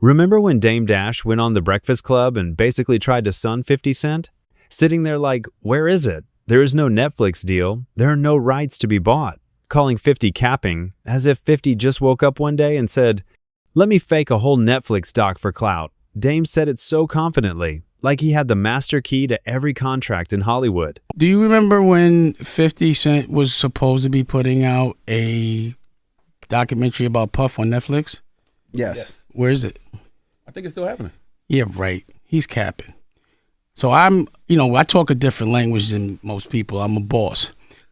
Remember when Dame Dash went on The Breakfast Club and basically tried to sun 50 Cent? Sitting there like, where is it? There is no Netflix deal. There are no rights to be bought. Calling 50 capping, as if 50 just woke up one day and said, let me fake a whole Netflix doc for clout. Dame said it so confidently, like he had the master key to every contract in Hollywood. Do you remember when 50 Cent was supposed to be putting out a documentary about Puff on Netflix? Yes. Where is it? I think it's still happening. Yeah, right. He's capping. So I talk a different language than most people. I'm a boss.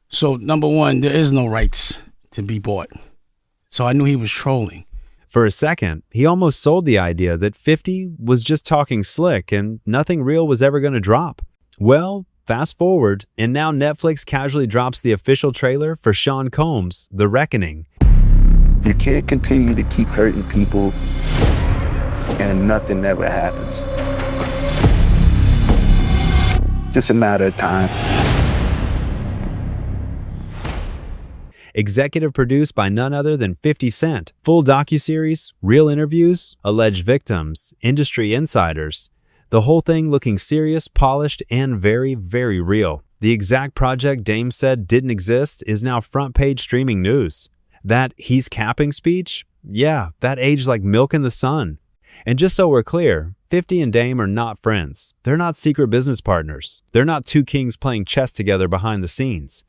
So number one, there is no rights to be bought. So I knew he was trolling. For a second, he almost sold the idea that 50 was just talking slick and nothing real was ever going to drop. Well, fast forward, and now Netflix casually drops the official trailer for Sean Combs' The Reckoning. You can't continue to keep hurting people and nothing ever happens. Just a matter of time. Executive produced by none other than 50 Cent. Full docuseries, real interviews, alleged victims, industry insiders. The whole thing looking serious, polished, and very, very real. The exact project Dame said didn't exist is now front page streaming news. That he's capping speech? Yeah, that aged like milk in the sun. And just so we're clear, 50 and Dame are not friends. They're not secret business partners. They're not two kings playing chess together behind the scenes.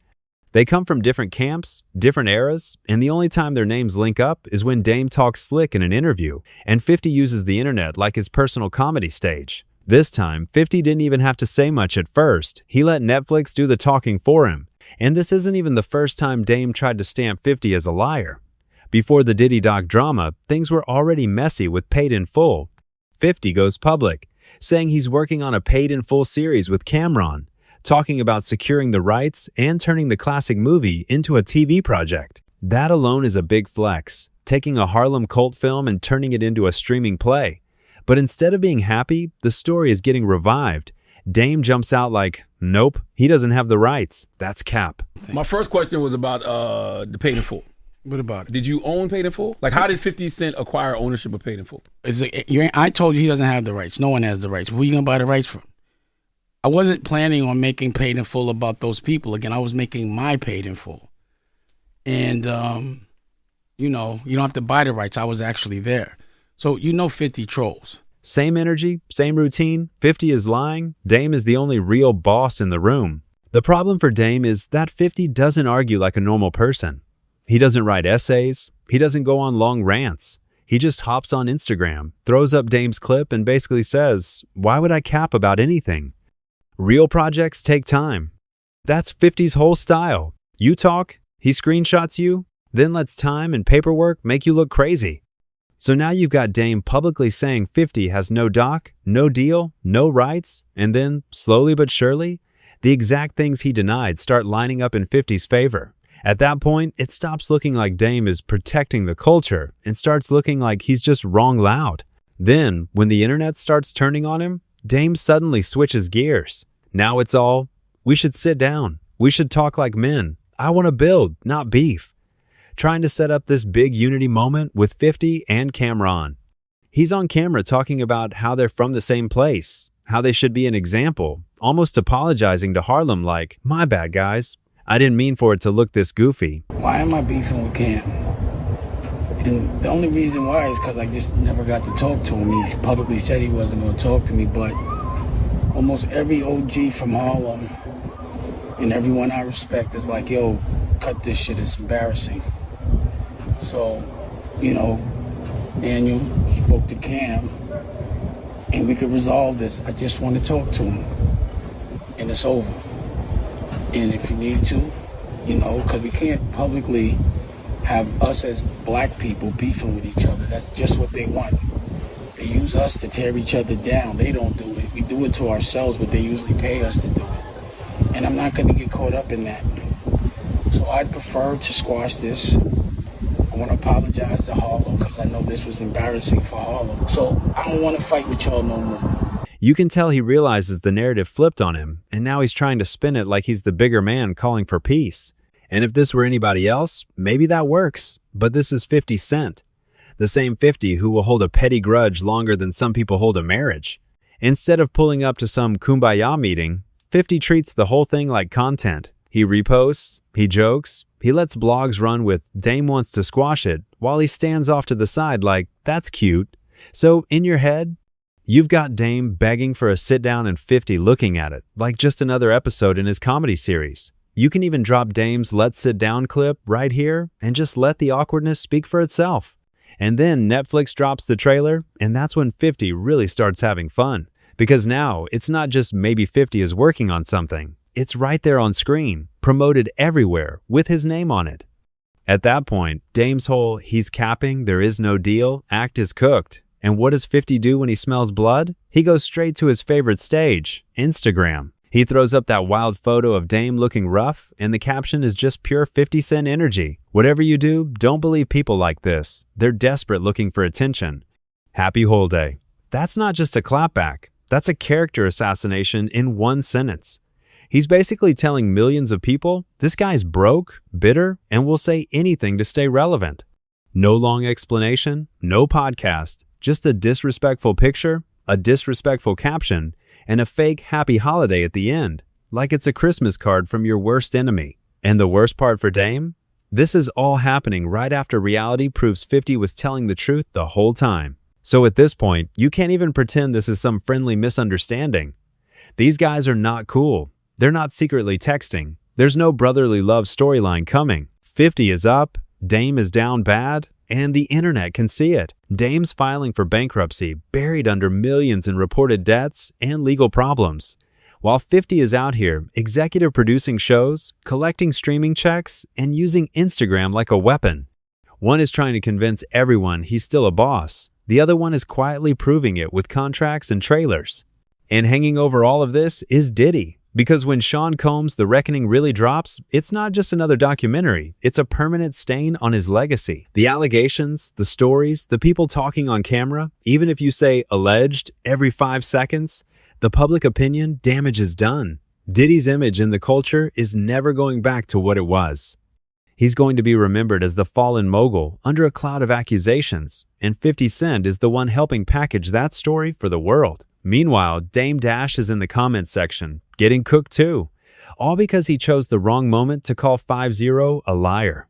They come from different camps, different eras, and the only time their names link up is when Dame talks slick in an interview, and 50 uses the internet like his personal comedy stage. This time, 50 didn't even have to say much at first. He let Netflix do the talking for him. And this isn't even the first time Dame tried to stamp 50 as a liar. Before the Diddy doc drama, things were already messy with Paid in Full. 50 goes public, saying he's working on a Paid in Full series with Cameron, talking about securing the rights and turning the classic movie into a TV project. That alone is a big flex, taking a Harlem cult film and turning it into a streaming play. But instead of being happy, the story is getting revived. Dame jumps out like, nope, he doesn't have the rights. That's cap. My first question was about the Paid in Full. What about it? Did you own Paid in Full? Like, how did 50 Cent acquire ownership of Paid in Full? I told you he doesn't have the rights. No one has the rights. Who are you going to buy the rights from? I wasn't planning on making Paid in Full about those people. Again, I was making my Paid in Full. And, you don't have to buy the rights. I was actually there. So, 50 trolls. Same energy, same routine. 50 is lying. Dame is the only real boss in the room. The problem for Dame is that 50 doesn't argue like a normal person. He doesn't write essays. He doesn't go on long rants. He just hops on Instagram, throws up Dame's clip, and basically says, why would I cap about anything? Real projects take time. That's 50's whole style. You talk, he screenshots you, then lets time and paperwork make you look crazy. So now you've got Dame publicly saying 50 has no doc, no deal, no rights, and then, slowly but surely, the exact things he denied start lining up in 50's favor. At that point, it stops looking like Dame is protecting the culture and starts looking like he's just wrong loud. Then, when the internet starts turning on him, Dame suddenly switches gears. Now it's all, we should sit down. We should talk like men. I want to build, not beef. Trying to set up this big unity moment with 50 and Cameron. He's on camera talking about how they're from the same place, how they should be an example, almost apologizing to Harlem like, my bad guys, I didn't mean for it to look this goofy. Why am I beefing with Cam? And the only reason why is because I just never got to talk to him. He publicly said he wasn't going to talk to me, but almost every OG from Harlem and everyone I respect is like, yo, cut this shit, it's embarrassing. So, Daniel spoke to Cam and we could resolve this. I just want to talk to him and it's over. And if you need to, because we can't publicly have us as black people beefing with each other. That's just what they want. They use us to tear each other down. They don't do it. We do it to ourselves, but they usually pay us to do it. And I'm not going to get caught up in that. So I'd prefer to squash this. I want to apologize to Harlem because I know this was embarrassing for Harlem. So I don't want to fight with y'all no more. You can tell he realizes the narrative flipped on him, and now he's trying to spin it like he's the bigger man calling for peace. And if this were anybody else, maybe that works. But this is 50 Cent. the same 50 who will hold a petty grudge longer than some people hold a marriage. Instead of pulling up to some kumbaya meeting, 50 treats the whole thing like content. He reposts, he jokes, he lets blogs run with "Dame wants to squash it," while he stands off to the side like, "That's cute." So in your head, you've got Dame begging for a sit down and 50 looking at it, like just another episode in his comedy series. You can even drop Dame's "Let's sit down" clip right here and just let the awkwardness speak for itself. And then Netflix drops the trailer, and that's when 50 really starts having fun. Because now, it's not just maybe 50 is working on something. It's right there on screen, promoted everywhere, with his name on it. At that point, Dame's whole "he's capping, there is no deal" act is cooked. And what does 50 do when he smells blood? He goes straight to his favorite stage, Instagram. He throws up that wild photo of Dame looking rough, and the caption is just pure 50 Cent energy. Whatever you do, don't believe people like this. They're desperate looking for attention. Happy Whole Day. That's not just a clapback. That's a character assassination in one sentence. He's basically telling millions of people, this guy's broke, bitter, and will say anything to stay relevant. No long explanation, no podcast, just a disrespectful picture, a disrespectful caption, and a fake happy holiday at the end, like it's a Christmas card from your worst enemy. And the worst part for Dame? This is all happening right after reality proves 50 was telling the truth the whole time. So at this point, you can't even pretend this is some friendly misunderstanding. These guys are not cool. They're not secretly texting. There's no brotherly love storyline coming. 50 is up, Dame is down bad, and the internet can see it. Dame's filing for bankruptcy, buried under millions in reported debts and legal problems. While 50 is out here executive producing shows, collecting streaming checks, and using Instagram like a weapon. One is trying to convince everyone he's still a boss. The other one is quietly proving it with contracts and trailers. And hanging over all of this is Diddy. Because when Sean Combs' The Reckoning really drops, it's not just another documentary, it's a permanent stain on his legacy. The allegations, the stories, the people talking on camera, even if you say alleged every 5 seconds, the public opinion damage is done. Diddy's image in the culture is never going back to what it was. He's going to be remembered as the fallen mogul under a cloud of accusations, and 50 Cent is the one helping package that story for the world. Meanwhile, Dame Dash is in the comments section, getting cooked too, all because he chose the wrong moment to call 50 a liar.